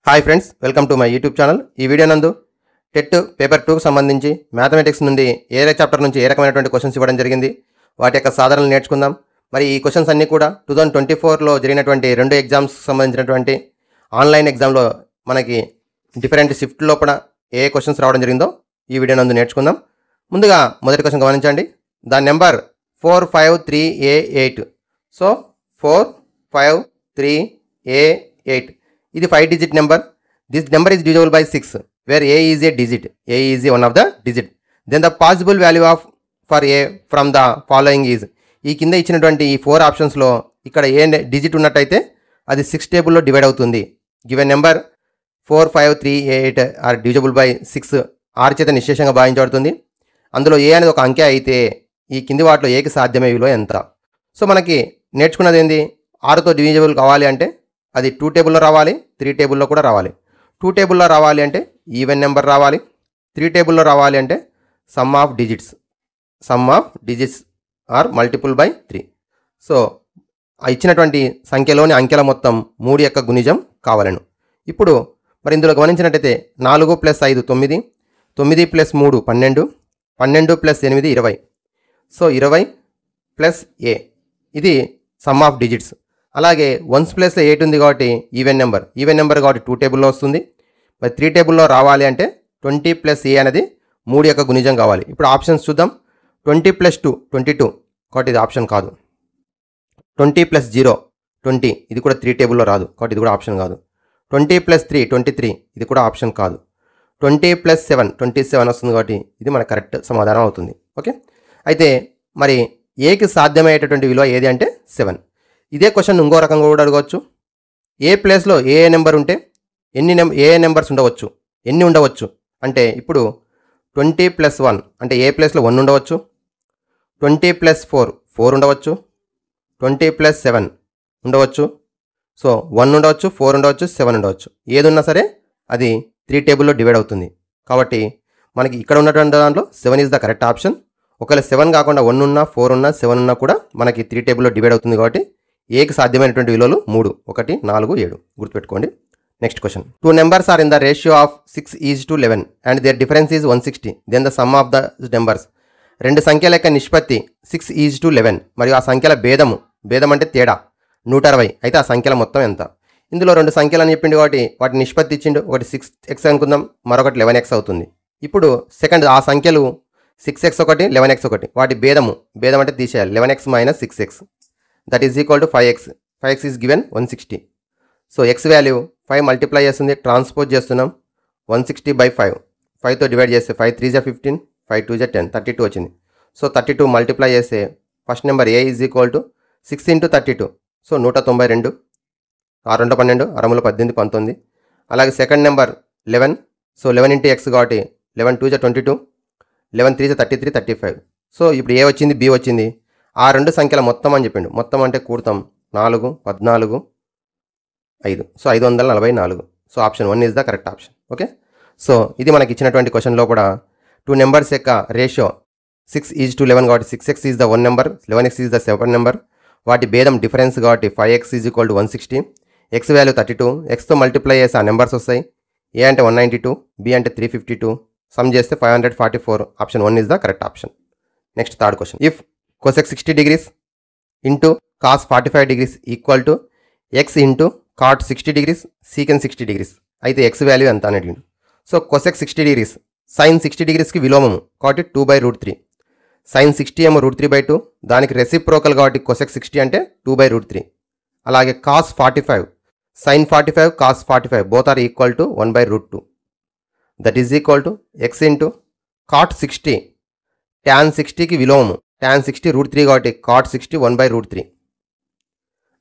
Hi friends, welcome to my YouTube channel. ఈ video నందు TET paper 2కు సంబంధించి mathematics నుండి ఏ చాప్టర్ నుంచి ఏ రకమైనటువంటి క్వశ్చన్స్ ఇవ్వడం జరిగింది, వాటి యొక్క సాధారణలు నేర్చుకుందాం. మరి ఈ క్వశ్చన్స్ అన్నీ కూడా 2024లో జరిగినటువంటి 2 ఎగ్జామ్స్ సంబంధించినటువంటి ఆన్లైన్ ఎగ్జామ్లో మనకి డిఫరెంట్ షిఫ్ట్ లోపల ఏ క్వశ్చన్స్ రావడం జరిగిందో ఈ వీడియో నందు నేర్చుకుందాం. ముందుగా మొదటి క్వశ్చన్ గమనించండి. దాని నెంబర్ 453A8. సో 453A8 ఇది 5 digit number. This number is divisible by 6 where a is a digit. A is one of the digit. Then the possible value of for a from the following is. ఈ కింద ఇచ్చినటువంటి ఈ 4 ఆప్షన్స్లో ఇక్కడ ఏ digit ఉన్నట్టయితే అది 6 టేబుల్లో డివైడ్ అవుతుంది. Given number 453A8 are divisible by 6 6 చేత నిశ్శేషంగా భావించబడుతుంది. అందులో ఏ అనేది ఒక అంకె అయితే ఈ కింది వాటిలో ఏకి సాధ్యమయ్యే విలువ ఎంత? సో మనకి నేర్చుకున్నది ఏంది, 6తో డివిజబుల్ కావాలి అంటే అది 2 టేబుల్లో రావాలి, 3 టేబుల్లో కూడా రావాలి. 2 టేబుల్లో రావాలి అంటే ఈవెన్ నెంబర్ రావాలి. 3 టేబుల్లో రావాలి అంటే sum of digits are multiple by 3. So ఇచ్చినటువంటి సంఖ్యలోని అంకెల మొత్తం 3 యొక్క గుణిజం కావాలను. ఇప్పుడు మరి ఇందులో గమనించినట్టయితే 4 + 5 9, 9 + 3 12, 12 + 8 20. సో 20 + a ఇది సమ్ ఆఫ్ డిజిట్స్. అలాగే 1s ప్లేస్లో 8 ఉంది కాబట్టి ఈవెన్ నెంబర్ కాబట్టి 2 టేబుల్లో వస్తుంది. మరి 3 టేబుల్లో రావాలి అంటే 20 + a అనేది 3 యొక్క గుణిజం కావాలి. ఇప్పుడు ఆప్షన్స్ చూద్దాం. 20 + 2 22 కాబట్టి ఇది ఆప్షన్ కాదు. 20 + 0 20 ఇది కూడా 3 టేబుల్లో రాదు కాబట్టి ఇది కూడా ఆప్షన్ కాదు. 20 + 3 23 ఇది కూడా ఆప్షన్ కాదు. 20 + 7 27 వస్తుంది కాబట్టి ఇది మన కరెక్ట్ సమాధానం అవుతుంది. ఓకే, అయితే మరి ఏకి సాధ్యమయ్యేటటువంటి విలువ ఏది అంటే 7. ఇదే క్వశ్చన్ ఇంకో రకంగా కూడా అడగవచ్చు. ఏ ప్లేస్లో ఏ నెంబర్ ఉంటే ఏ నెంబర్స్ ఉండవచ్చు, ఎన్ని ఉండవచ్చు అంటే ఇప్పుడు 20 + 1 అంటే ఏ ప్లేస్లో 1 ఉండవచ్చు, 20 + 4 4 ఉండవచ్చు, 20 + 7 ఉండవచ్చు. సో 1 ఉండవచ్చు, 4 ఉండవచ్చు, 7 ఉండవచ్చు. ఏది ఉన్నా సరే అది 3 టేబుల్లో డివైడ్ అవుతుంది. కాబట్టి మనకి ఇక్కడ ఉన్నటువంటి దాంట్లో 7 ఈజ్ ద కరెక్ట్ ఆప్షన్. ఒకవేళ 7 కాకుండా 1 ఉన్నా, 4 ఉన్నా, 7 ఉన్నా కూడా మనకి 3 టేబుల్లో డివైడ్ అవుతుంది. కాబట్టి ఏకి సాధ్యమైనటువంటి విలువలు 3 1 4 7 గుర్తుపెట్టుకోండి. Next question. 2 numbers are in the ratio of 6:11 and their difference is 160. Then the sum of the numbers. 2 సంఖ్యల యొక్క నిష్పత్తి 6:11 మరియు ఆ సంఖ్యల భేదం అంటే తేడా 160 అయితే ఆ సంఖ్యల మొత్తం ఎంత? ఇందులో 2 సంఖ్యలు అని చెప్పిండు కాబట్టి వాటి నిష్పత్తి ఇచ్చిండు. ఒకటి 6x అనుకుందాం, మరొకటి 11x అవుతుంది. ఇప్పుడు సెకండ్ ఆ సంఖ్యలు 6x ఒకటి, 11x ఒకటి, వాటి భేదం అంటే తీసేయాలి. 11x - 6x that is equal to 5x. 5x is given 160. So X value 5 multiply చేస్తుంది, ట్రాన్స్పోజ్ చేస్తున్నాం 160/5. 5తో డివైడ్ చేస్తే 5 3 = 15, 5 2 = 10 32 వచ్చింది. సో 32 మల్టిప్లై చేస్తే first number A is equal to 6 × 32. So 192, 6 2 12, 6 18 19. అలాగే సెకండ్ నెంబర్ 11. సో 11 × x కాబట్టి 11 2 = 22, 11 3 = 33 35. సో ఇప్పుడు ఏ వచ్చింది, బి వచ్చింది. ఆ 2 సంఖ్యల మొత్తం అని చెప్పిండు. మొత్తం అంటే కూడతాం 4 14 5. So 544. So option 1 is the correct option. Okay, so ఇది మనకి ఇచ్చినటువంటి క్వశ్చన్లో కూడా 2 నెంబర్స్ యొక్క రేషియో 6:11 కాబట్టి 6x is the 1 number, 11x is the 7 number. వాటి భేదం డిఫరెన్స్ కాబట్టి 5x is equal to 160. X value 32, ఎక్స్తో మల్టిప్లై చేసి ఆ నెంబర్స్ వస్తాయి. ఏ అంటే 192, బి అంటే 352, సమ్ చేస్తే 544. Option 1 is the correct option. Next third question. If cosec 60 degrees into cos 45 degrees equal to x into cot 60 degrees secant 60 degrees అయితే x value ఎంత అని అడిగిండు. సో cosec 60 degrees sin 60 degreesకి విలోమము కాబట్టి 2/√3. sin 60 ఏమో √3/2, దానికి reciprocal కాబట్టి cosec 60 అంటే 2/√3. అలాగే cos 45 sin 45 cos 45 both are equal to 1/√2. That is equal to x into cot 60 tan 60కి విలోమము tan 60 √3 కాబట్టి cot 60 1/√3.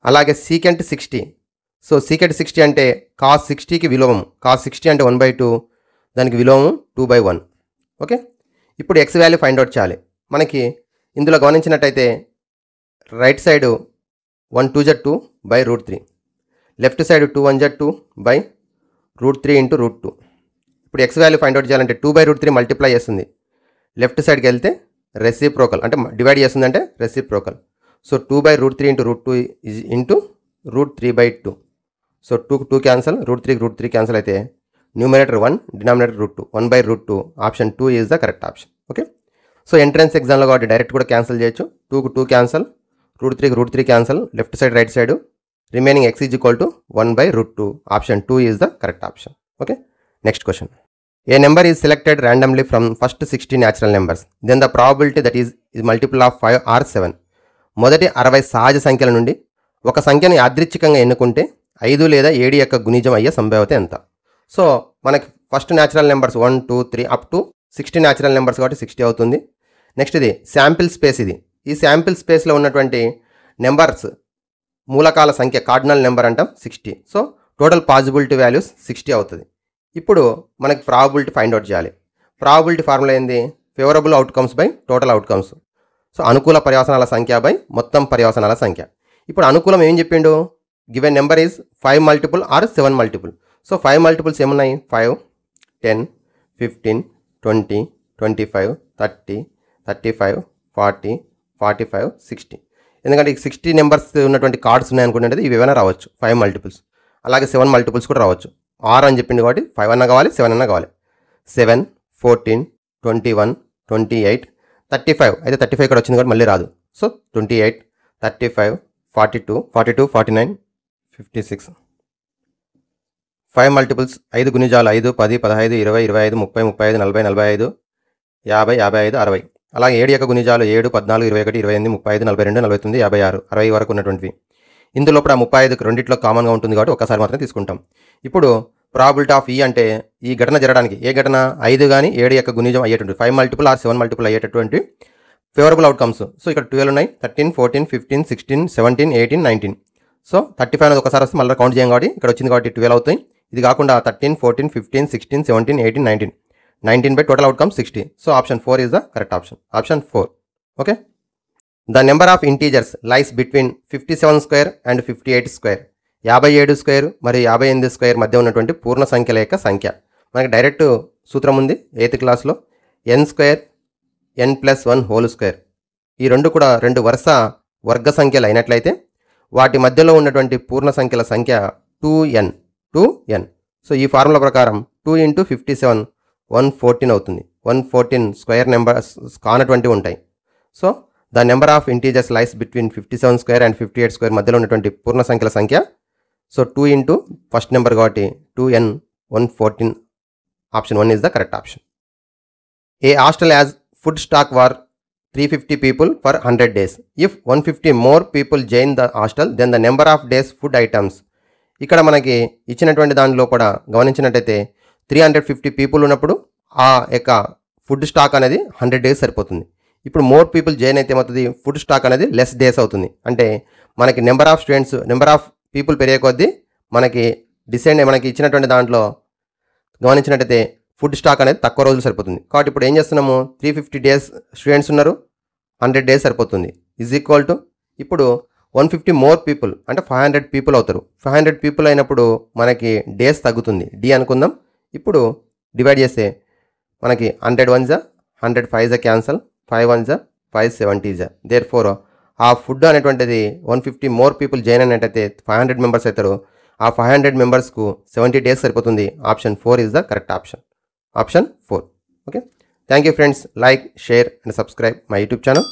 అలాగే secant 60. సో secant 60 అంటే cos 60కి విలోమం, cos 60 అంటే 1/2, దానికి విలోమం 2/1. ఓకే, ఇప్పుడు x వాల్యూ ఫైండ్ అవుట్ చేయాలి. మనకి ఇందులో గమనించినట్టయితే రైట్ సైడ్ 1 2 = 2/√3, లెఫ్ట్ సైడ్ 2 1 = 2/√3 × √2. ఇప్పుడు x వాల్యూ ఫైండ్ అవుట్ చేయాలంటే 2/√3 మల్టిప్లై చేస్తుంది, లెఫ్ట్ సైడ్కి వెళ్తే రెసిప్రోకల్ అంటే డివైడ్ చేస్తుంది అంటే reciprocal. So 2/√3 × √2 × √3/2. So 2 cancel, √3 cancel అయితే numerator 1, denominator √2, 1/√2. Option 2 is the correct option. Okay. So entrance ఎగ్జామ్లో కాబట్టి డైరెక్ట్ కూడా క్యాన్సిల్ చేయొచ్చు. 2 క్యాన్సల్, √3 క్యాన్సల్, left side right side remaining x is equal to 1/√2. Option 2 is the correct option. Okay. Next question. A number is selected randomly from first 60 natural numbers, then the probability that is multiple of 5 or 7. మొదటి 60 సహజ సంఖ్యల నుండి ఒక సంఖ్యను యాదృచ్ఛికంగా ఎన్నుకుంటే 5 లేదా 7 యొక్క గుణిజం అయ్యే సంభావ్యత ఎంత? సో మనకి first natural numbers 1, 2, 3 up to 60 natural numbers కాబట్టి 60 అవుతుంది. నెక్స్ట్ ఇది శాంపిల్ స్పేస్. ఈ శాంపిల్ స్పేస్లో ఉన్నటువంటి నెంబర్స్ మూలకాల సంఖ్య కార్డినల్ నెంబర్ అంటాం 60. సో టోటల్ పాసిబిలిటీ వాల్యూస్ 60 అవుతుంది. ఇప్పుడు మనకి ప్రాబిలిటీ ఫైండ్ అవుట్ చేయాలి. ప్రాబిలిటీ ఫార్ములా ఏంది? Favourable outcomes by total outcomes. So అనుకూల పర్యవసనాల సంఖ్య బై మొత్తం పర్యవసనాల సంఖ్య. ఇప్పుడు అనుకూలం ఏం చెప్పిండు? Given number is 5 multiple or 7 multiple. So 5 multiples ఏమున్నాయి? 5, 10, 15, 20, 25, 30, 35, 40, 45, 60. ఎందుకంటే ఈ 60 నెంబర్స్ ఉన్నటువంటి కార్డ్స్ ఉన్నాయనుకుంటే ఇవి ఏమైనా రావచ్చు 5 మల్టిపుల్స్. అలాగే 7 మల్టిపుల్స్ కూడా రావచ్చు. 6 అని చెప్పింది కాబట్టి 5 అన్నా కావాలి, 7 అన్నా కావాలి. 7, 14, 21, 28, 35 అయితే 35 ఇక్కడ వచ్చింది కాబట్టి మళ్ళీ రాదు. సో 28, 35, 42, 49, 56. 5 మల్టిపుల్స్ 5 గుణిజాలు 5, 10, 15, 20, 25, 30, 35, 40, 45, 50, 55, 60. అలాగే 7 యొక్క గుణిజాలు 7, 14, 21, 28, 35, 42, 49, 56, 60 వరకు ఉన్నటువంటివి. ఇందులో కూడా 35 రెండిట్లో కామన్గా ఉంటుంది కాబట్టి ఒకసారి మాత్రమే తీసుకుంటాం. ఇప్పుడు ప్రాబిలిటీ ఆఫ్ ఈ అంటే ఈ ఘటన జరగడానికి ఏ ఘటన 5 కానీ 7 యొక్క గుణిజం అయ్యేటువంటి 5 మల్టిపుల్ ఆర్ 7 మల్టిపుల్ అయ్యేటటువంటి ఫేవరబుల్ అవుట్కమ్స్. సో ఇక్కడ 12 ఉన్నాయి. 13, 14, 15, 16, 17, 18, 19. సో 35 అనేది ఒకసారి వస్తే మళ్ళీ కౌంట్ చేయం కాబట్టి ఇక్కడ వచ్చింది కాబట్టి 12 అవుతాయి. ఇది కాకుండా 13, 14, 15, 16, 17, 18, 19. 19 by total outcome 60. So option 4 is the correct option. Option 4. Okay. The number of integers lies between 57 square and 58 square. 57 square మరియు 58 స్క్వేర్ మధ్య ఉన్నటువంటి పూర్ణ సంఖ్యల యొక్క సంఖ్య. మనకి డైరెక్ట్ సూత్రం ఉంది 8th క్లాస్లో. n square n+1 whole square. ఈ రెండు కూడా రెండు వరుస వర్గ సంఖ్యలు అయినట్లయితే వాటి మధ్యలో ఉన్నటువంటి పూర్ణ సంఖ్యల సంఖ్య 2n. సో ఈ ఫార్ములా ప్రకారం 2 × 57 114 అవుతుంది. 114 స్క్వేర్ నెంబర్స్ కానటువంటి ఉంటాయి. So the number of integers lies between 57 square and 58 square మధ్యలో ఉన్నటువంటి పూర్ణ సంఖ్యల సంఖ్య. సో 2 × ఫస్ట్ నెంబర్ కాబట్టి 2n 114. Option 1 is the correct option. A hostel as food stock war 350 people for 100 days. If 150 more people join the hostel, then the number of days food items. ఇక్కడ మనకి ఇచ్చినటువంటి దానిలో కూడా గమనించినట్టయితే 350 people ఉన్నప్పుడు ఆ యొక్క ఫుడ్ స్టాక్ అనేది 100 days సరిపోతుంది. ఇప్పుడు మోర్ పీపుల్ జాయిన్ అయితే ఏమవుతుంది? ఫుడ్ స్టాక్ అనేది లెస్ డేస్ అవుతుంది. అంటే మనకి number of students number of people పెరిగే కొద్దీ మనకి మనకి ఇచ్చినటువంటి దాంట్లో గమనించినట్టయితే ఫుడ్ స్టాక్ అనేది తక్కువ రోజులు సరిపోతుంది. కాబట్టి ఇప్పుడు ఏం చేస్తున్నాము? 350 days స్టూడెంట్స్ ఉన్నారు, 100 days సరిపోతుంది. ఈజ్ ఈక్వల్ టు ఇప్పుడు 150 మోర్ పీపుల్ అంటే 500 people అవుతారు. 500 people అయినప్పుడు మనకి డేస్ తగ్గుతుంది. డి అనుకుందాం. ఇప్పుడు డివైడ్ చేస్తే మనకి 100 1s 100 5s cancel, 5 1s 5 70s. Therefore ఆ ఫుడ్ అనేటువంటిది 150 మోర్ పీపుల్ జాయిన్ అయినట్టయితే 500 members అవుతారు. ఆ 500 membersకు 70 days సరిపోతుంది. Option 4 is the correct option. Option 4. Okay. Thank you friends. Like, share and subscribe my YouTube channel.